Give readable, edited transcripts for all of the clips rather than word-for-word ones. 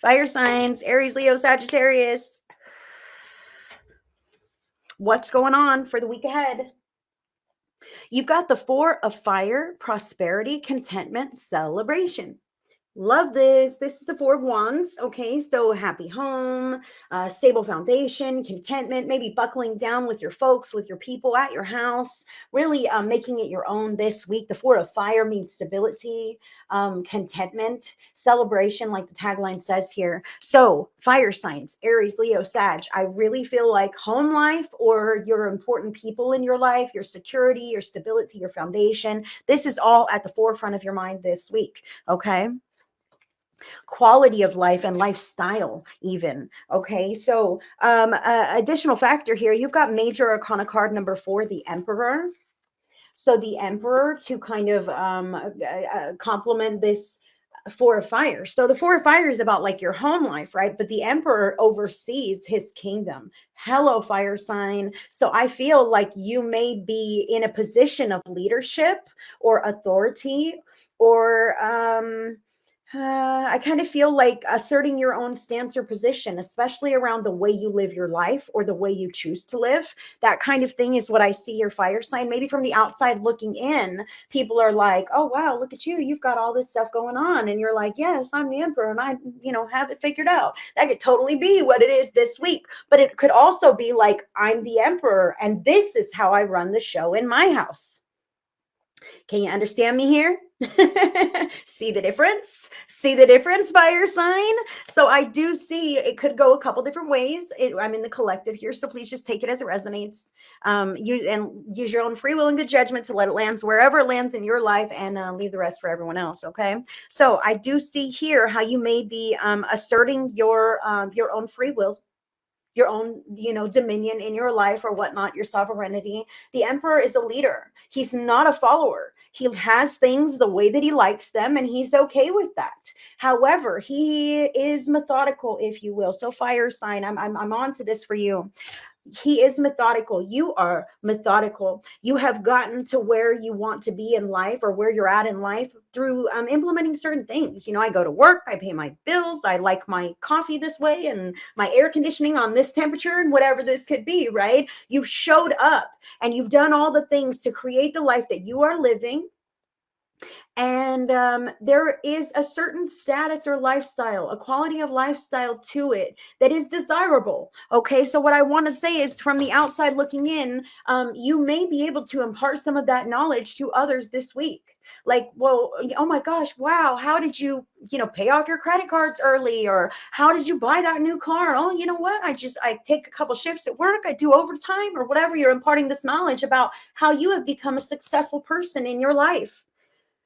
Fire signs, Aries, Leo, Sagittarius. What's going on for the week ahead? You've got the Four of Fire, prosperity, contentment, celebration. Love this. This is the Four of Wands. Okay, so happy home, stable foundation, contentment, maybe buckling down with your folks, with your people at your house, really making it your own this week. The Four of Fire means stability, contentment, celebration, like the tagline says here. So, fire signs, Aries, Leo, Sag. I really feel like home life or your important people in your life, your security, your stability, your foundation, this is all at the forefront of your mind this week. Okay, quality of life and lifestyle even. Okay, so additional factor here, you've got major arcana card number 4, the Emperor. So the Emperor, to kind of complement this Four of Fire. So the Four of Fire is about like your home life, right? But the Emperor oversees his kingdom. Hello, fire sign. So I feel like you may be in a position of leadership or authority, or I kind of feel like asserting your own stance or position, especially around the way you live your life or the way you choose to live. That kind of thing is what I see your fire sign. Maybe from the outside looking in, people are like, oh, wow, look at you. You've got all this stuff going on. And you're like, yes, I'm the Emperor and I, have it figured out. That could totally be what it is this week. But it could also be like, I'm the Emperor and this is how I run the show in my house. Can you understand me here? See the difference? See the difference, fire sign? So I do see it could go a couple different ways. I'm in the collective here, so please just take it as it resonates. Use your own free will and good judgment to let it land wherever it lands in your life, and leave the rest for everyone else. Okay. So I do see here how you may be asserting your own free will, your own, dominion in your life or whatnot, your sovereignty. The Emperor is a leader. He's not a follower. He has things the way that he likes them, and he's okay with that. However, he is methodical, if you will. So fire sign, I'm on to this for you. He is methodical. You are methodical. You have gotten to where you want to be in life, or where you're at in life, through implementing certain things. I go to work, I pay my bills, I like my coffee this way and my air conditioning on this temperature, and whatever this could be, right? You've showed up and you've done all the things to create the life that you are living. And there is a certain status or lifestyle, a quality of lifestyle to it that is desirable. Okay, so what I want to say is, from the outside looking in, you may be able to impart some of that knowledge to others this week. Like, well, oh my gosh, wow, how did you, pay off your credit cards early? Or how did you buy that new car? Oh, you know what? I take a couple shifts at work, I do overtime, or whatever. You're imparting this knowledge about how you have become a successful person in your life.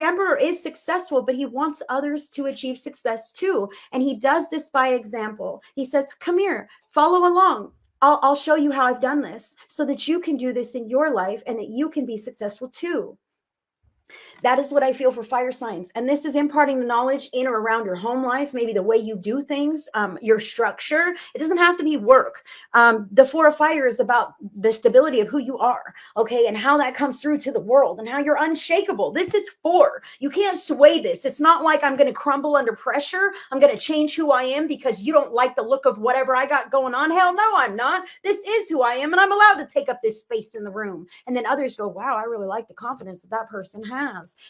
Emperor is successful, but he wants others to achieve success too. And he does this by example. He says, come here, follow along. I'll show you how I've done this so that you can do this in your life and that you can be successful too. That is what I feel for fire signs. And this is imparting the knowledge in or around your home life, maybe the way you do things, your structure. It doesn't have to be work. The Four of Fire is about the stability of who you are, okay, and how that comes through to the world and how you're unshakable. This is 4. You can't sway this. It's not like I'm going to crumble under pressure. I'm going to change who I am because you don't like the look of whatever I got going on. Hell no, I'm not. This is who I am, and I'm allowed to take up this space in the room. And then others go, wow, I really like the confidence that person has.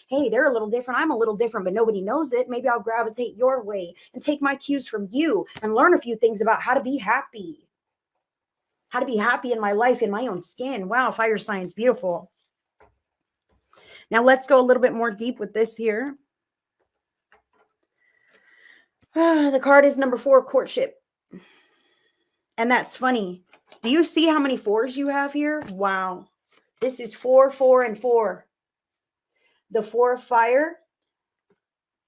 Hey, they're a little different, I'm a little different, but nobody knows it. Maybe I'll gravitate your way and take my cues from you and learn a few things about how to be happy in my life, in my own skin. Wow, fire signs, beautiful. Now let's go a little bit more deep with this here. The card is number 4, courtship. And that's funny. Do you see how many 4s you have here? Wow. This is 4, 4, and 4. The 4 of Fire,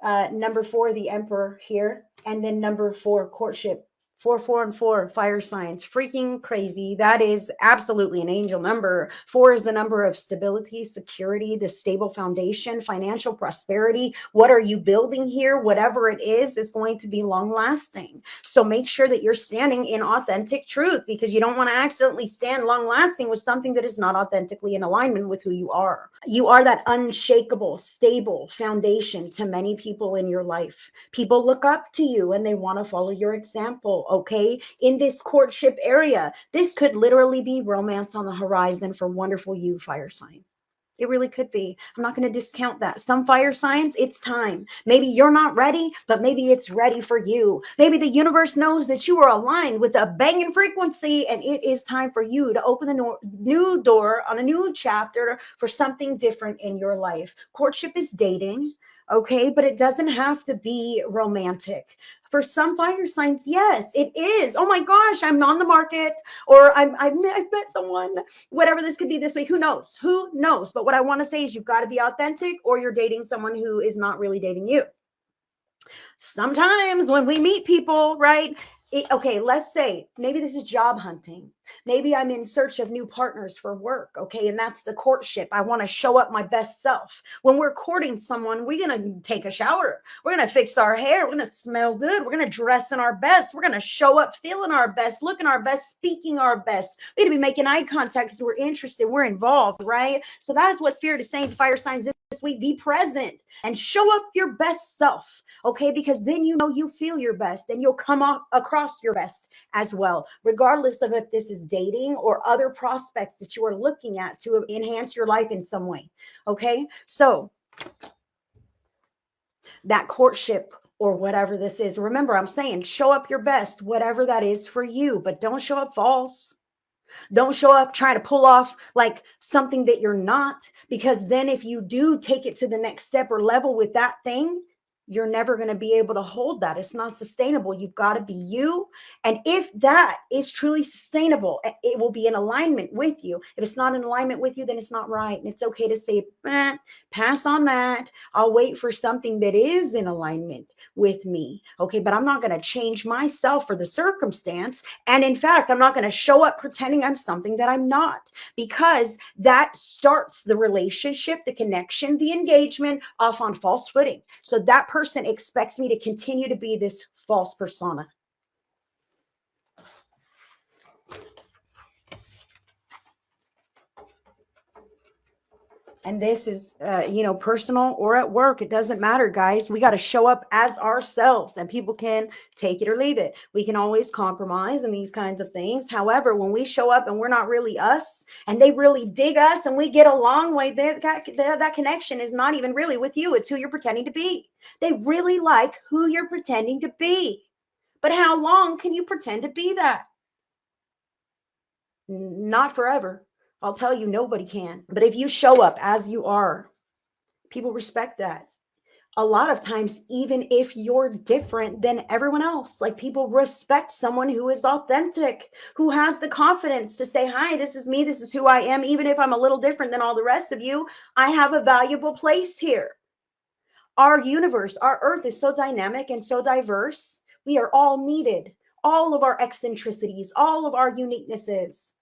number 4, the Emperor here, and then number 4, courtship. 4, 4, and 4, fire signs. Freaking crazy. That is absolutely an angel number. 4 is the number of stability, security, the stable foundation, financial prosperity. What are you building here? Whatever it is going to be long lasting. So make sure that you're standing in authentic truth, because you don't want to accidentally stand long lasting with something that is not authentically in alignment with who you are. You are that unshakable, stable foundation to many people in your life. People look up to you and they want to follow your example, okay? In this courtship area, this could literally be romance on the horizon for wonderful you, fire sign. It really could be. I'm not going to discount that. Some fire signs, it's time. Maybe you're not ready, but maybe it's ready for you. Maybe the universe knows that you are aligned with a banging frequency, and it is time for you to open the new door on a new chapter for something different in your life. Courtship is dating, okay, but it doesn't have to be romantic. For some fire signs, yes, it is. Oh my gosh, I'm on the market, or I've met someone, whatever this could be this week. Who knows? Who knows? But what I want to say is you've got to be authentic, or you're dating someone who is not really dating you. Sometimes when we meet people, right? Okay, let's say maybe this is job hunting. Maybe I'm in search of new partners for work. Okay, and that's the courtship. I want to show up my best self. When we're courting someone, we're going to take a shower. We're going to fix our hair. We're going to smell good. We're going to dress in our best. We're going to show up feeling our best, looking our best, speaking our best. We're going to be making eye contact because we're interested. We're involved, right? So that is what Spirit is saying to fire signs this week. Be present and show up your best self. Okay, because then you know you feel your best and you'll come across your best as well, regardless of if this is dating or other prospects that you are looking at to enhance your life in some way. Okay, so that courtship or whatever this is, remember, I'm saying show up your best, whatever that is for you, but don't show up false. Don't show up trying to pull off like something that you're not, because then if you do take it to the next step or level with that thing, you're never going to be able to hold that. It's not sustainable. You've got to be you. And if that is truly sustainable, it will be in alignment with you. If it's not in alignment with you, then it's not right. And it's okay to say, pass on that. I'll wait for something that is in alignment with me. Okay, but I'm not going to change myself for the circumstance. And in fact, I'm not going to show up pretending I'm something that I'm not, because that starts the relationship, the connection, the engagement off on false footing. So that person expects me to continue to be this false persona. And this is, personal or at work. It doesn't matter, guys. We got to show up as ourselves, and people can take it or leave it. We can always compromise in these kinds of things. However, when we show up and we're not really us, and they really dig us and we get along, that connection is not even really with you. It's who you're pretending to be. They really like who you're pretending to be. But how long can you pretend to be that? Not forever. I'll tell you, nobody can. But if you show up as you are, people respect that. A lot of times, even if you're different than everyone else, like people respect someone who is authentic, who has the confidence to say, hi, this is me, this is who I am. Even if I'm a little different than all the rest of you, I have a valuable place here. Our universe, our earth is so dynamic and so diverse. We are all needed. All of our eccentricities, all of our uniquenesses.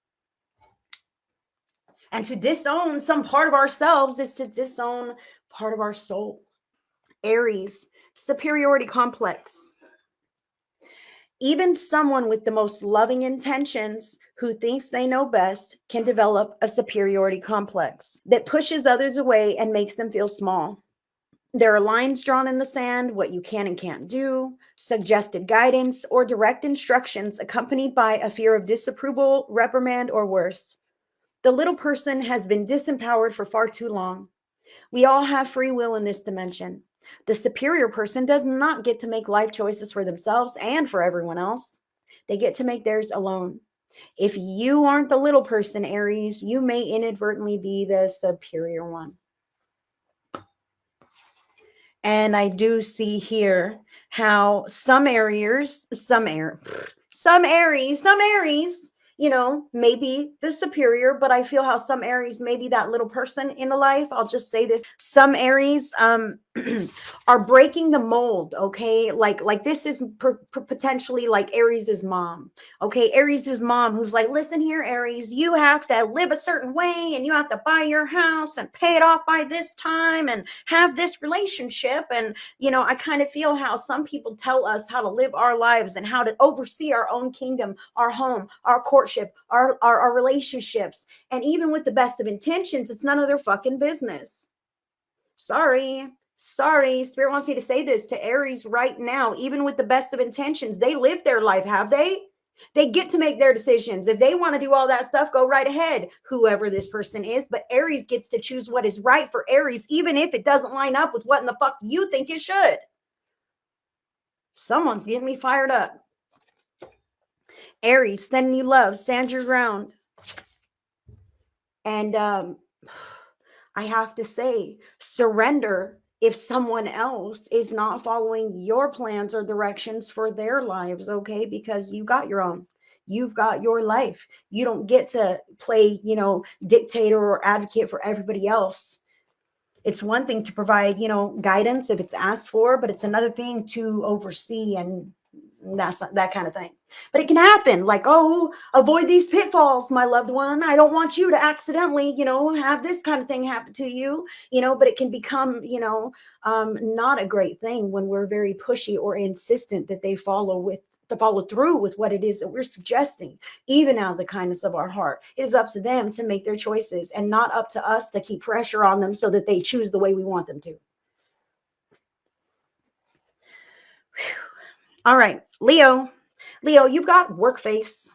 And to disown some part of ourselves is to disown part of our soul. Aries, superiority complex. Even someone with the most loving intentions who thinks they know best can develop a superiority complex that pushes others away and makes them feel small. There are lines drawn in the sand, what you can and can't do, suggested guidance, or direct instructions accompanied by a fear of disapproval, reprimand, or worse. The little person has been disempowered for far too long. We all have free will in this dimension. The superior person does not get to make life choices for themselves and for everyone else. They get to make theirs alone. If you aren't the little person, Aries, you may inadvertently be the superior one. And I do see here how some Aries, maybe the superior, but I feel how some Aries may be that little person in the life. I'll just say this. Some Aries are breaking the mold, okay? Like this is potentially like Aries's mom, okay? Aries's mom who's like, listen here, Aries, you have to live a certain way and you have to buy your house and pay it off by this time and have this relationship. And, I kind of feel how some people tell us how to live our lives and how to oversee our own kingdom, our home, our courtship, friendship, our relationships. And even with the best of intentions, it's none of their fucking business. Sorry. Spirit wants me to say this to Aries right now. Even with the best of intentions, they live their life, have they? They get to make their decisions. If they want to do all that stuff, go right ahead, whoever this person is. But Aries gets to choose what is right for Aries, even if it doesn't line up with what in the fuck you think it should. Someone's getting me fired up. Aries, sending you love, stand your ground. And I have to say, surrender if someone else is not following your plans or directions for their lives, okay? Because you got your own. You've got your life. You don't get to play, dictator or advocate for everybody else. It's one thing to provide, guidance if it's asked for, but it's another thing to oversee, and that's not that kind of thing. But it can happen, like, oh, avoid these pitfalls, my loved one. I don't want you to accidentally, have this kind of thing happen to you, but it can become, not a great thing when we're very pushy or insistent that they follow through with what it is that we're suggesting, even out of the kindness of our heart. It is up to them to make their choices and not up to us to keep pressure on them so that they choose the way we want them to. Whew. All right, Leo, you've got work face,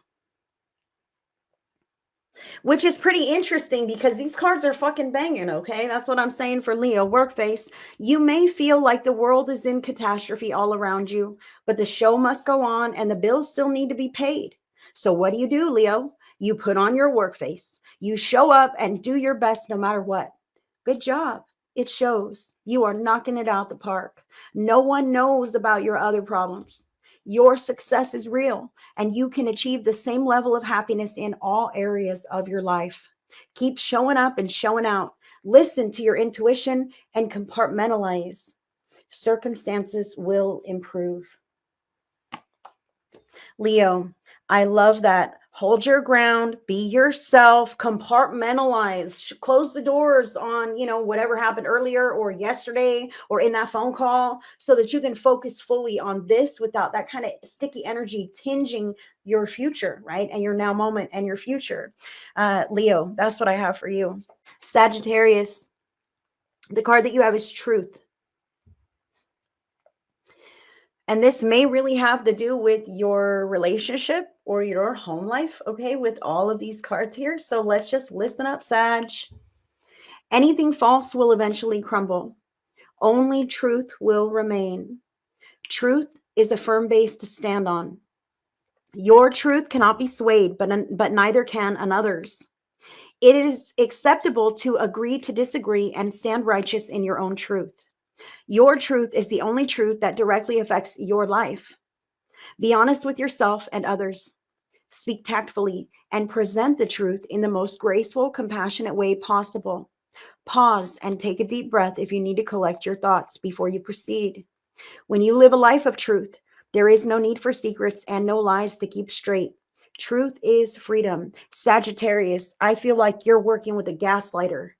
which is pretty interesting because these cards are fucking banging, okay? That's what I'm saying for Leo, work face. You may feel like the world is in catastrophe all around you, but the show must go on and the bills still need to be paid. So what do, Leo? You put on your work face. You show up and do your best no matter what. Good job. It shows. You are knocking it out the park. No one knows about your other problems. Your success is real, and you can achieve the same level of happiness in all areas of your life. Keep showing up and showing out. Listen to your intuition and compartmentalize. Circumstances will improve. Leo, I love that. Hold your ground, be yourself, compartmentalize, close the doors on, whatever happened earlier or yesterday or in that phone call so that you can focus fully on this without that kind of sticky energy tinging your future, right? And your now moment and your future. Leo, that's what I have for you. Sagittarius, the card that you have is truth. And this may really have to do with your relationship or your home life, okay, with all of these cards here. So let's just listen up, Sag. Anything false will eventually crumble. Only truth will remain. Truth is a firm base to stand on. Your truth cannot be swayed, but neither can another's. It is acceptable to agree to disagree and stand righteous in your own truth. Your truth is the only truth that directly affects your life. Be honest with yourself and others. Speak tactfully and present the truth in the most graceful, compassionate way possible. Pause and take a deep breath if you need to collect your thoughts before you proceed. When you live a life of truth, there is no need for secrets and no lies to keep straight. Truth is freedom. Sagittarius, I feel like you're working with a gaslighter.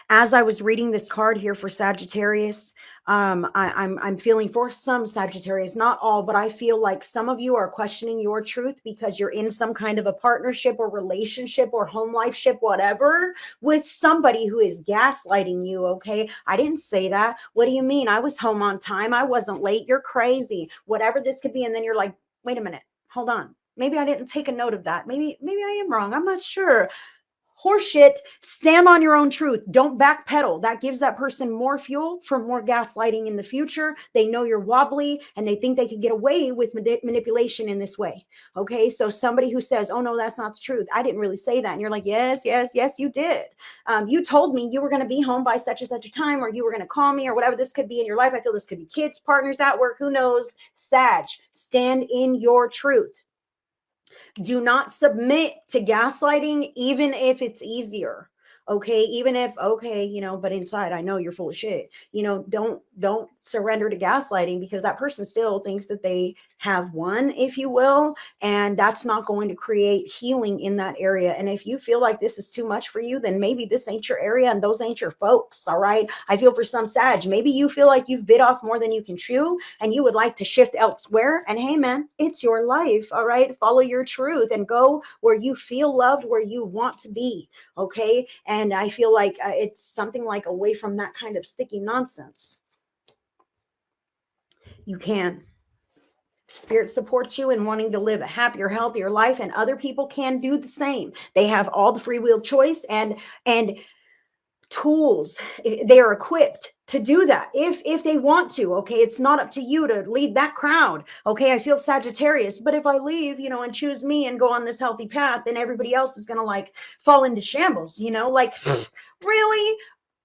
As I was reading this card here for Sagittarius, I'm feeling for some Sagittarius, not all, but I feel like some of you are questioning your truth because you're in some kind of a partnership or relationship or home life ship, whatever, with somebody who is gaslighting you. Okay, I didn't say that. What do you mean? I was home on time. I wasn't late. You're crazy. Whatever this could be, and then you're like, wait a minute, hold on. Maybe I didn't take a note of that. Maybe I am wrong. I'm not sure. Horseshit. Stand on your own truth. Don't backpedal. That gives that person more fuel for more gaslighting in the future. They know you're wobbly and they think they can get away with manipulation in this way. Okay, so somebody who says, oh no, that's not the truth, I didn't really say that, and you're like, yes, you did. You told me you were going to be home by such and such a time, or you were going to call me, or whatever this could be in your life. I feel this could be kids, partners, at work, who knows. Sag, stand in your truth. Do not submit to gaslighting, even if it's easier. Okay, even if, okay, you know, but inside I know you're full of shit. You know, don't surrender to gaslighting, because that person still thinks that they have won, if you will, and that's not going to create healing in that area. And if you feel like this is too much for you, then maybe this ain't your area and those ain't your folks. All right, I feel for some Sag, maybe you feel like you've bit off more than you can chew and you would like to shift elsewhere, and hey man, it's your life. All right, follow your truth and go where you feel loved, where you want to be. Okay, and I feel like it's something like away from that kind of sticky nonsense. You can. Spirit supports you in wanting to live a happier, healthier life, and other people can do the same. They have all the free will choice and tools. They are equipped to do that if they want to. Okay, it's not up to you to lead that crowd. Okay, I feel Sagittarius, but if I leave, you know, and choose me and go on this healthy path, then everybody else is gonna like fall into shambles, you know, like really.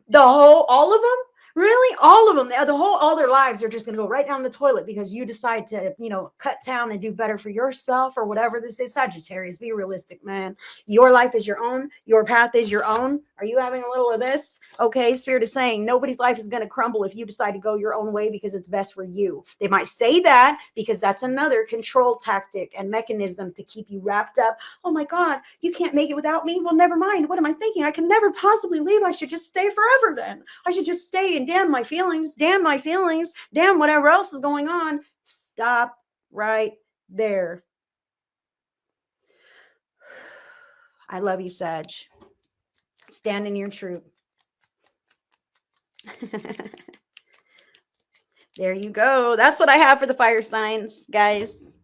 The whole, all of them? Really? All of them. The whole, all their lives are just going to go right down the toilet because you decide to, you know, cut down and do better for yourself or whatever this is. Sagittarius, be realistic, man. Your life is your own. Your path is your own. Are you having a little of this? Okay, Spirit is saying nobody's life is going to crumble if you decide to go your own way because it's best for you. They might say that because that's another control tactic and mechanism to keep you wrapped up. Oh my God, you can't make it without me? Well, never mind. What am I thinking? I can never possibly leave. I should just stay forever then. I should just stay and damn my feelings, damn whatever else is going on. Stop right there. I love you, Sag. Stand in your truth. There you go. That's what I have for the fire signs, guys.